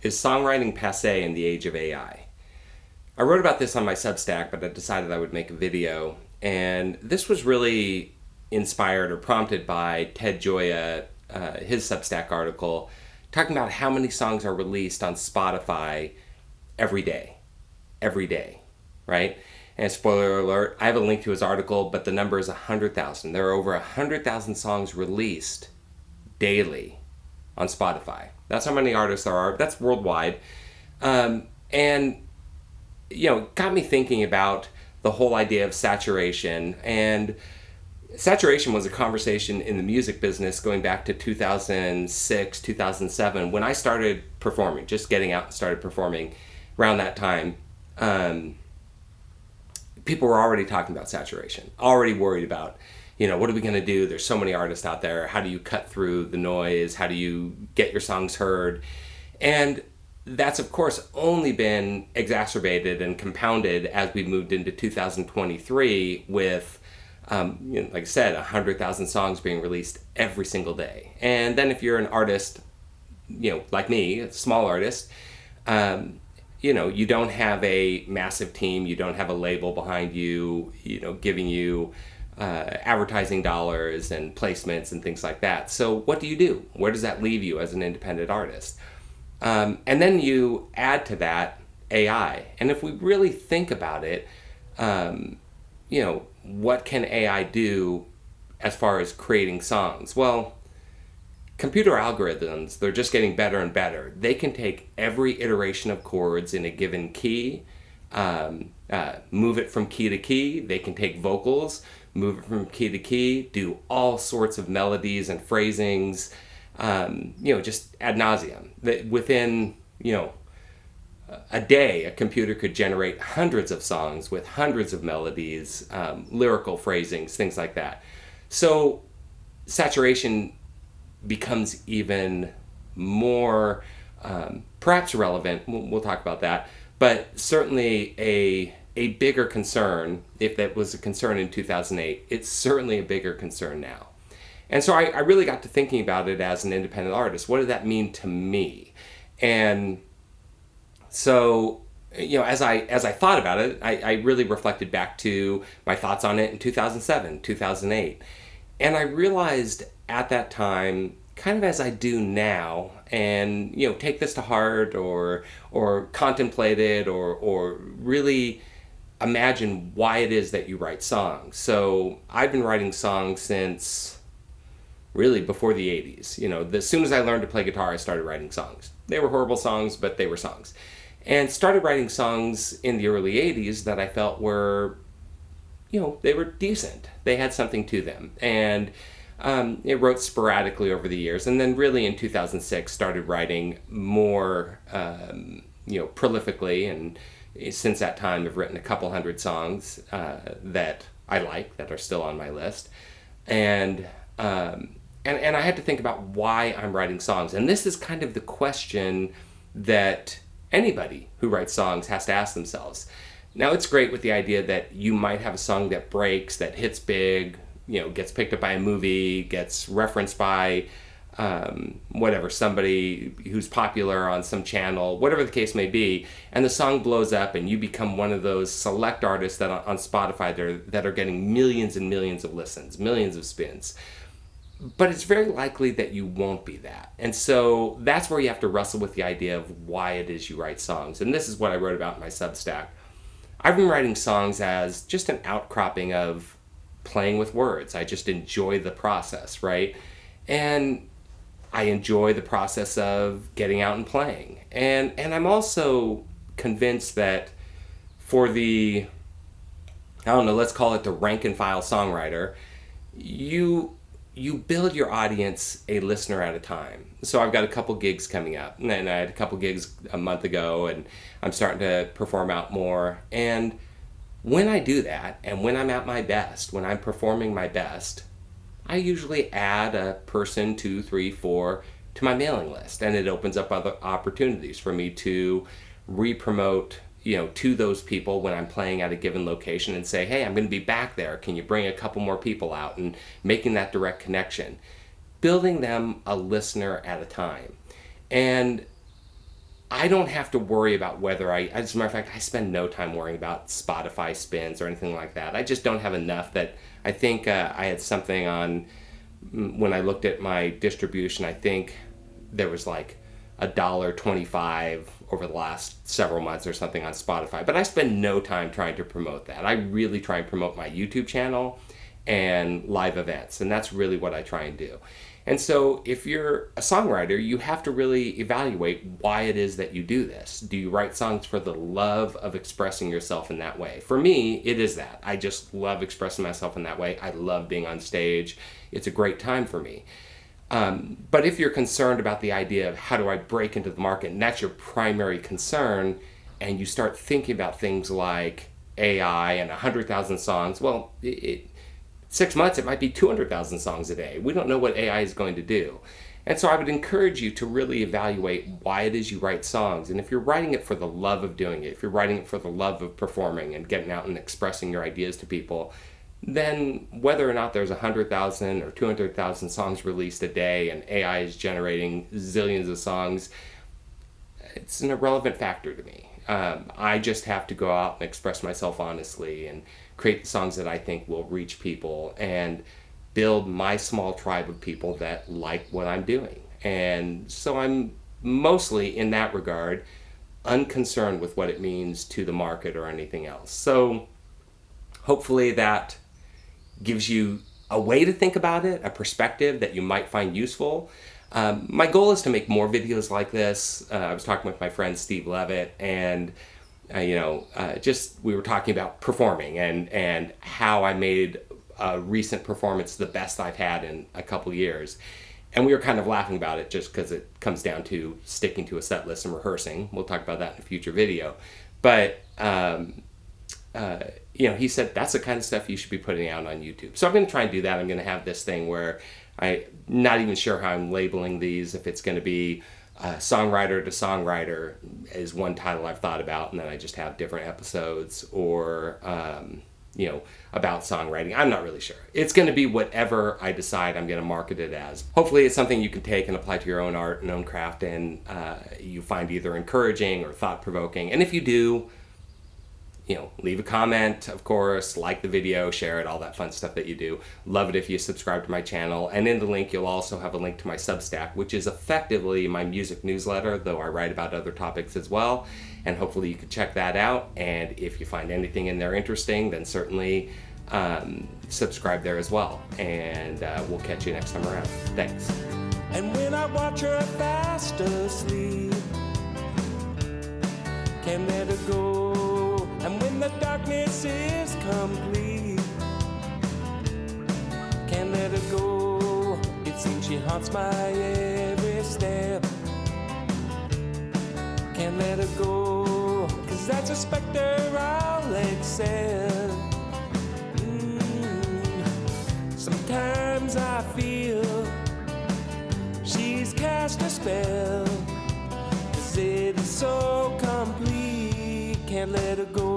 Is songwriting passe in the age of AI? I wrote about this on my Substack, but I decided I would make a video. And this was really inspired or prompted by Ted Gioia, his Substack article, talking about how many songs are released on Spotify every day. Every day, right? And spoiler alert, I have a link to his article, but the number is 100,000. There are over 100,000 songs released daily on Spotify. That's how many artists there are. That's worldwide. And got me thinking about the whole idea of saturation. And saturation was a conversation in the music business going back to 2006, 2007, when I started performing, just getting out and started performing around that time. People were already talking about saturation, already worried about, what are we going to do? There's so many artists out there. How do you cut through the noise? How do you get your songs heard? And that's, of course, only been exacerbated and compounded as we moved into 2023 with, like I said, 100,000 songs being released every single day. And then if you're an artist, like me, a small artist, you don't have a massive team, you don't have a label behind you, giving you advertising dollars and placements and things like that. So what do? Where does that leave you as an independent artist? And then you add to that AI. And if we really think about it, what can AI do as far as creating songs? Well, computer algorithms, they're just getting better and better. They can take every iteration of chords in a given key, move it from key to key. They can take vocals, move it from key to key, do all sorts of melodies and phrasings, just ad nauseum. Within, a day, a computer could generate hundreds of songs with hundreds of melodies, lyrical phrasings, things like that. So saturation becomes even more perhaps relevant. We'll talk about that, but certainly a bigger concern. If that was a concern in 2008, it's certainly a bigger concern now. And so I really got to thinking about it as an independent artist. What did that mean to me? And so, as I thought about it, I really reflected back to my thoughts on it in 2007, 2008. And I realized at that time, kind of as I do now, and take this to heart or contemplate it or really imagine why it is that you write songs. So I've been writing songs since really before the 80s. As soon as I learned to play guitar, I started writing songs. They were horrible songs, but they were songs. And started writing songs in the early 80s that I felt were, they were decent. They had something to them. And it wrote sporadically over the years. And then really in 2006 started writing more, prolifically. And since that time I've written a couple hundred songs that I like, that are still on my list. And I had to think about why I'm writing songs. And this is kind of the question that anybody who writes songs has to ask themselves. Now, it's great with the idea that you might have a song that breaks, that hits big, gets picked up by a movie, gets referenced by somebody who's popular on some channel, whatever the case may be, and the song blows up and you become one of those select artists that on Spotify that are getting millions and millions of listens, millions of spins. But it's very likely that you won't be that. And so that's where you have to wrestle with the idea of why it is you write songs. And this is what I wrote about in my Substack. I've been writing songs as just an outcropping of playing with words. I just enjoy the process, right? And I enjoy the process of getting out and playing. And I'm also convinced that for the, let's call it the rank and file songwriter, you build your audience a listener at a time. So I've got a couple gigs coming up, and I had a couple gigs a month ago, and I'm starting to perform out more. And when I do that, and when I'm at my best, when I'm performing my best, I usually add a person, 2, 3, 4 to my mailing list, and it opens up other opportunities for me to re-promote to those people when I'm playing at a given location and say, hey, I'm going to be back there. Can you bring a couple more people out? And making that direct connection. Building them a listener at a time. And I don't have to worry about whether as a matter of fact, I spend no time worrying about Spotify spins or anything like that. I just don't have enough that I think I had something on, when I looked at my distribution, I think there was like $1.25 over the last several months or something on Spotify. But I spend no time trying to promote that. I really try and promote my YouTube channel and live events, and that's really what I try and do. And so if you're a songwriter, you have to really evaluate why it is that you do this. Do you write songs for the love of expressing yourself in that way? For me, it is that. I just love expressing myself in that way. I love being on stage. It's a great time for me. But if you're concerned about the idea of how do I break into the market, and that's your primary concern, and you start thinking about things like AI and 100,000 songs, well, 6 months, it might be 200,000 songs a day. We don't know what AI is going to do. And so I would encourage you to really evaluate why it is you write songs. And if you're writing it for the love of doing it, if you're writing it for the love of performing and getting out and expressing your ideas to people, then whether or not there's 100,000 or 200,000 songs released a day and AI is generating zillions of songs, it's an irrelevant factor to me. I just have to go out and express myself honestly and create the songs that I think will reach people and build my small tribe of people that like what I'm doing. And so I'm mostly, in that regard, unconcerned with what it means to the market or anything else. So hopefully that gives you a way to think about it, a perspective that you might find useful. My goal is to make more videos like this. I was talking with my friend Steve Levitt, and we were talking about performing and how I made a recent performance the best I've had in a couple years. And we were kind of laughing about it just because it comes down to sticking to a set list and rehearsing. We'll talk about that in a future video. But, he said that's the kind of stuff you should be putting out on YouTube. So I'm going to try and do that. I'm going to have this thing where I'm not even sure how I'm labeling these, if it's going to be Songwriter to Songwriter is one title I've thought about, and then I just have different episodes, or about songwriting. I'm not really sure. It's going to be whatever I decide I'm going to market it as. Hopefully it's something you can take and apply to your own art and own craft, and you find either encouraging or thought-provoking. And if you do, leave a comment, of course, like the video, share it, all that fun stuff that you do. Love it if you subscribe to my channel. And in the link, you'll also have a link to my Substack, which is effectively my music newsletter, though I write about other topics as well. And hopefully you can check that out. And if you find anything in there interesting, then certainly subscribe there as well. And we'll catch you next time around. Thanks. And when I watch her fast asleep, can't let her go. And when the darkness is complete, can't let her go. It seems she haunts my every step. Can't let her go, 'cause that's a specter I'll accept. Sometimes I feel she's cast a spell, 'cause it is so complete. Can't let her go.